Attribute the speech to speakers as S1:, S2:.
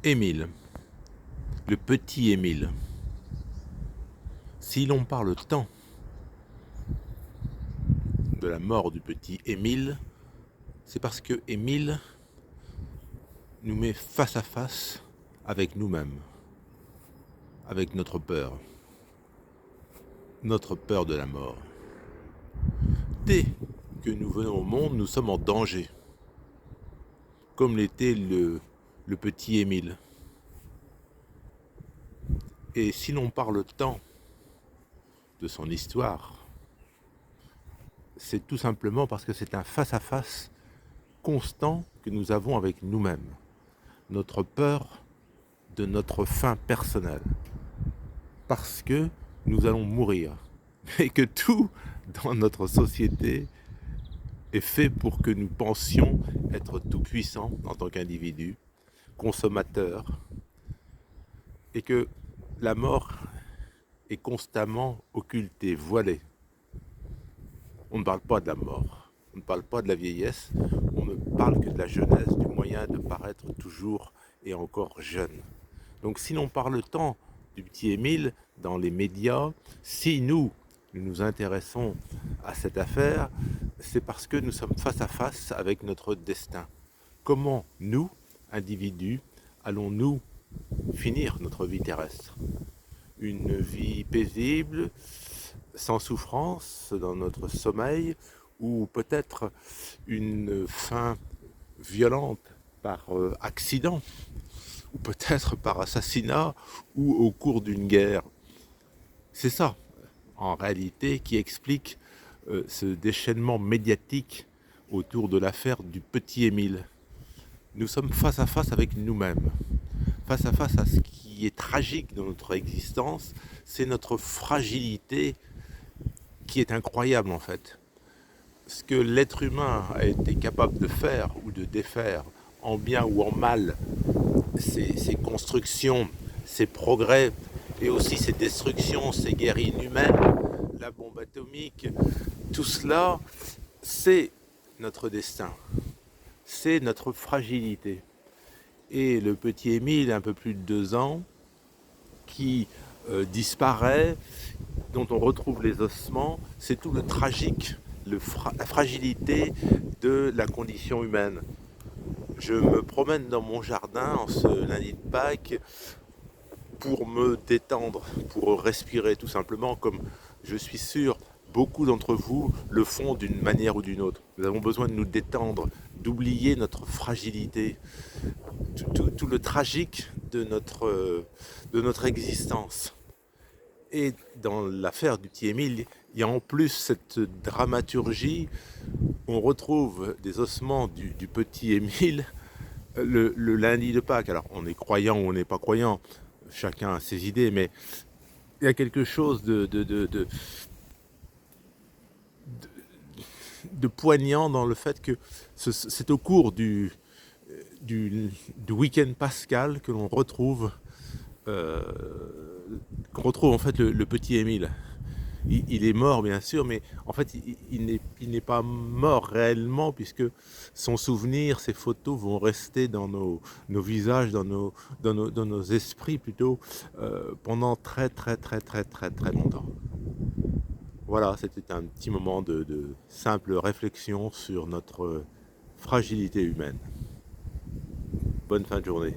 S1: Émile, le petit Émile. Si l'on parle tant de la mort du petit Émile, c'est parce que Émile nous met face à face avec nous-mêmes, avec notre peur de la mort. Dès que nous venons au monde, nous sommes en danger, comme l'était le petit Émile. Et si l'on parle tant de son histoire, c'est tout simplement parce que c'est un face-à-face constant que nous avons avec nous-mêmes. Notre peur de notre fin personnelle. Parce que nous allons mourir. Et que tout dans notre société est fait pour que nous pensions être tout puissants en tant qu'individus, consommateurs, et que la mort est constamment occultée, voilée. On ne parle pas de la mort, on ne parle pas de la vieillesse, on ne parle que de la jeunesse, du moyen de paraître toujours et encore jeune. Donc si l'on parle tant du petit Émile dans les médias, si nous nous intéressons à cette affaire, c'est parce que nous sommes face à face avec notre destin. Comment nous, individus, allons-nous finir notre vie terrestre? Une vie paisible, sans souffrance dans notre sommeil, ou peut-être une fin violente par accident, ou peut-être par assassinat, ou au cours d'une guerre. C'est ça, en réalité, qui explique ce déchaînement médiatique autour de l'affaire du petit Émile. Nous sommes face à face avec nous-mêmes, face à face à ce qui est tragique dans notre existence, c'est notre fragilité qui est incroyable en fait. Ce que l'être humain a été capable de faire ou de défaire, en bien ou en mal, ses constructions, ses progrès, et aussi ses destructions, ses guerres inhumaines, la bombe atomique, tout cela, c'est notre destin, c'est notre fragilité. Et le petit Émile, un peu plus de 2 ans, qui disparaît, dont on retrouve les ossements, c'est tout le tragique, la fragilité de la condition humaine. Je me promène dans mon jardin en ce lundi de Pâques pour me détendre, pour respirer tout simplement, comme je suis sûr beaucoup d'entre vous le font d'une manière ou d'une autre. Nous avons besoin de nous détendre, d'oublier notre fragilité, tout le tragique de notre existence. Et dans l'affaire du petit Émile, il y a en plus cette dramaturgie. On retrouve des ossements du petit Émile le lundi de Pâques. Alors, on est croyant ou on n'est pas croyant, chacun a ses idées, mais il y a quelque chose de poignant dans le fait que c'est au cours du week-end pascal que l'on retrouve en fait le petit Émile. Il est mort bien sûr, mais en fait il n'est pas mort réellement, puisque son souvenir, ses photos vont rester dans nos visages, dans nos esprits plutôt, pendant très longtemps. Voilà, c'était un petit moment de simple réflexion sur notre fragilité humaine. Bonne fin de journée.